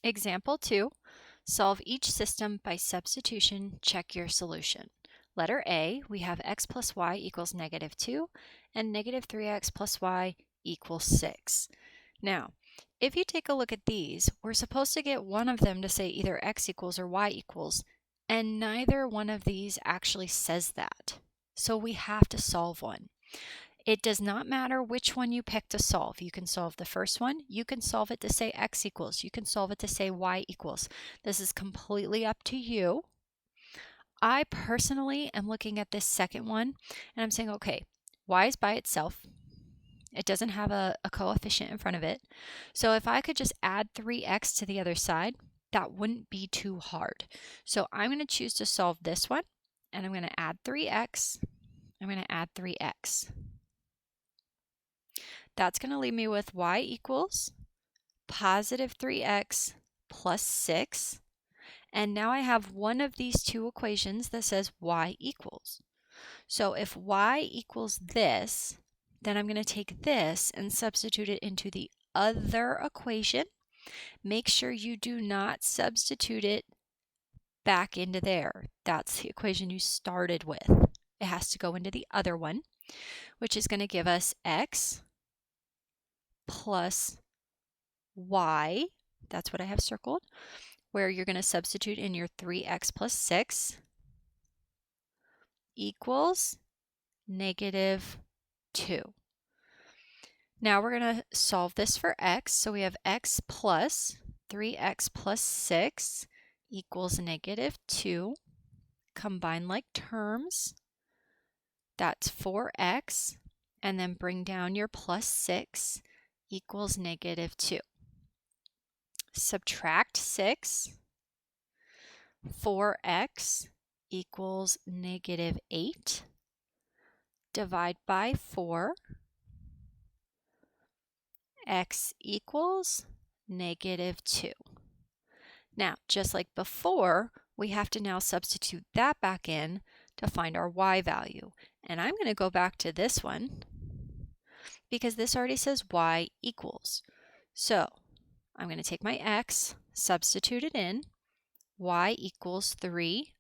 Example 2, solve each system by substitution, check your solution. Letter A, we have x plus y equals negative 2 and negative 3x plus y equals 6. Now, if you take a look at these, we're supposed to get one of them to say either x equals or y equals, and neither one of these actually says that. So we have to solve one. It does not matter which one you pick to solve. You can solve the first one. You can solve it to say x equals. You can solve it to say y equals. This is completely up to you. I personally am looking at this second one and I'm saying, okay, y is by itself. It doesn't have a coefficient in front of it. So if I could just add 3x to the other side, that wouldn't be too hard. So I'm going to choose to solve this one, and I'm going to add 3x. I'm going to add 3x. That's going to leave me with y equals positive 3x plus 6. And now I have one of these two equations that says y equals. So if y equals this, then I'm going to take this and substitute it into the other equation. Make sure you do not substitute it back into there. That's the equation you started with. It has to go into the other one, which is going to give us x plus y, that's what I have circled, where you're going to substitute in your 3x plus 6 equals negative 2. Now we're going to solve this for x. So we have x plus 3x plus 6 equals negative 2. Combine like terms. That's 4x. And then bring down your plus 6 equals negative 2. Subtract 6. 4x equals negative 8. Divide by 4. X equals negative 2. Now, just like before, we have to now substitute that back in to find our y value. And I'm going to go back to this one because this already says y equals. So I'm going to take my x, substitute it in. Y equals 3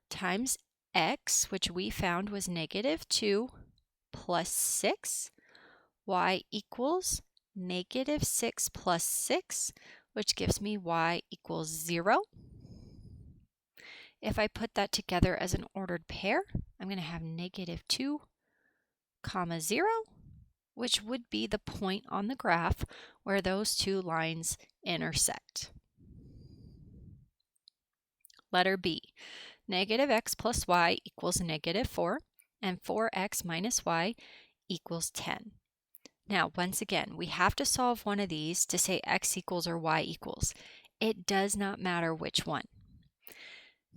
times x, which we found was negative 2, plus 6. Y equals negative 6 plus 6, which gives me y equals 0. If I put that together as an ordered pair, I'm going to have negative 2, comma 0, which would be the point on the graph where those two lines intersect. Letter B, negative x plus y equals negative 4, and 4x minus y equals 10. Now, once again, we have to solve one of these to say x equals or y equals. It does not matter which one.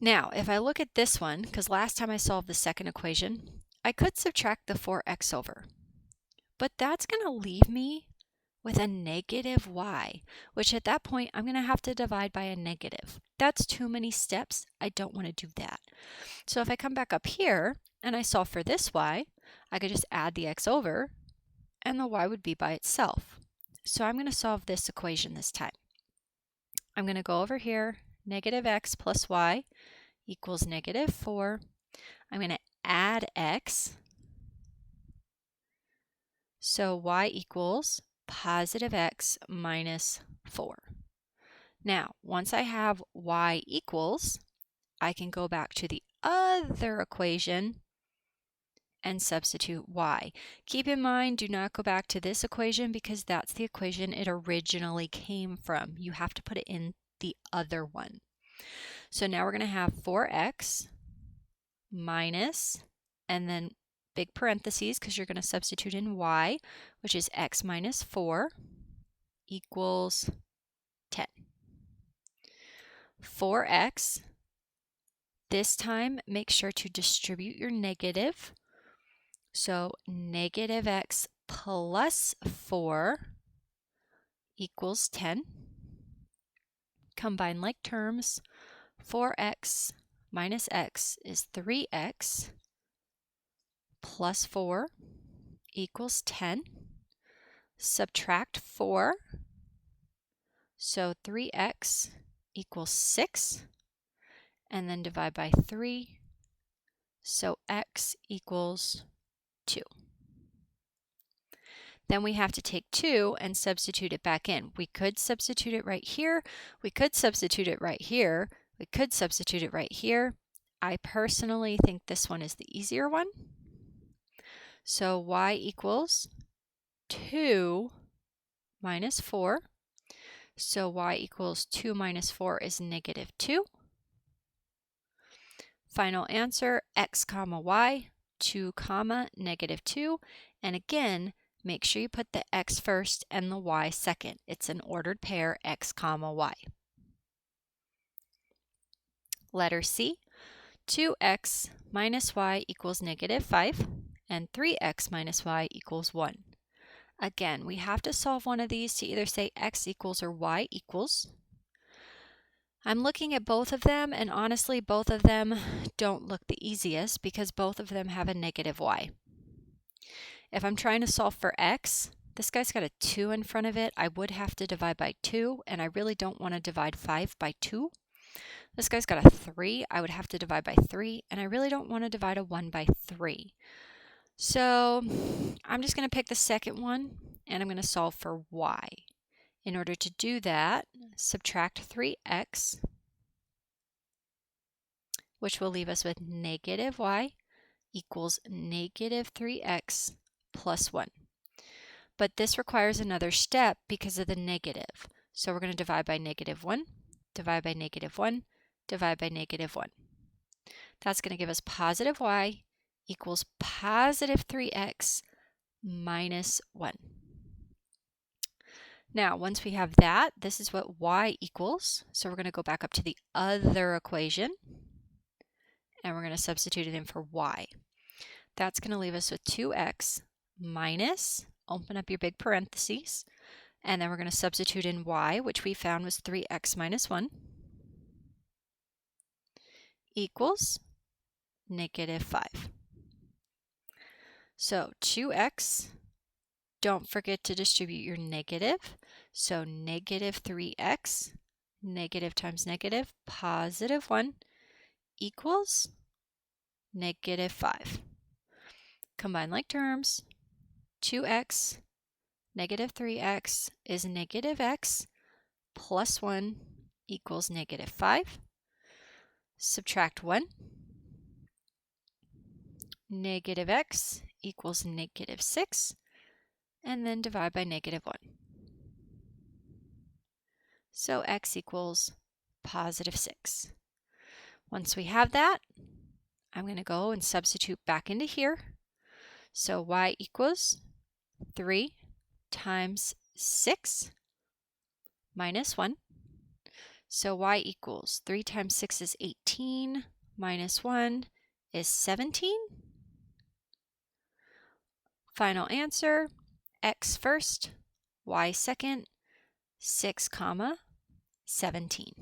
Now, if I look at this one, because last time I solved the second equation, I could subtract the 4x over. But that's going to leave me with a negative y, which at that point, I'm going to have to divide by a negative. That's too many steps. I don't want to do that. So if I come back up here and I solve for this y, I could just add the x over, and the y would be by itself. So I'm going to solve this equation this time. I'm going to go over here, negative x plus y equals negative 4. I'm going to add x. So y equals positive x minus 4. Now, once I have y equals, I can go back to the other equation and substitute y. Keep in mind, do not go back to this equation because that's the equation it originally came from. You have to put it in the other one. So now we're going to have 4x minus, and then big parentheses because you're going to substitute in y, which is x minus 4 equals 10. 4x, this time make sure to distribute your negative. So negative x plus 4 equals 10. Combine like terms. 4x minus x is 3x plus 4 equals 10. Subtract 4. So 3x equals 6, and then divide by 3, so x equals 2. Then we have to take 2 and substitute it back in. We could substitute it right here, we could substitute it right here, we could substitute it right here. I personally think this one is the easier one. So y equals 2 minus 4. So y equals 2 minus 4 is negative 2. Final answer, x comma y, 2 comma negative 2. And again, make sure you put the x first and the y second. It's an ordered pair, x comma y. Letter C, 2x minus y equals negative 5, and 3x minus y equals 1. Again, we have to solve one of these to either say x equals or y equals. I'm looking at both of them, and honestly, both of them don't look the easiest because both of them have a negative y. If I'm trying to solve for x, this guy's got a 2 in front of it. I would have to divide by 2, and I really don't want to divide 5 by 2. This guy's got a 3. I would have to divide by 3, and I really don't want to divide a 1 by 3. So I'm just going to pick the second one, and I'm going to solve for y. In order to do that, subtract 3x, which will leave us with negative y equals negative 3x plus 1. But this requires another step because of the negative. So we're going to divide by negative 1, divide by negative 1, divide by negative 1. That's going to give us positive y equals positive 3x minus 1. Now, once we have that, this is what y equals. So we're going to go back up to the other equation, and we're going to substitute it in for y. That's going to leave us with 2x minus, open up your big parentheses, and then we're going to substitute in y, which we found was 3x minus 1, equals negative 5. So 2x, don't forget to distribute your negative. So negative 3x, negative times negative, positive 1, equals negative 5. Combine like terms. 2x, negative 3x is negative x plus 1 equals negative 5. Subtract 1. Negative x equals negative 6. And then divide by negative 1. So x equals positive 6. Once we have that, I'm going to go and substitute back into here. So y equals 3 times 6 minus 1. So y equals 3 times 6 is 18 minus 1 is 17. Final answer, x first, y second, 6 comma 17.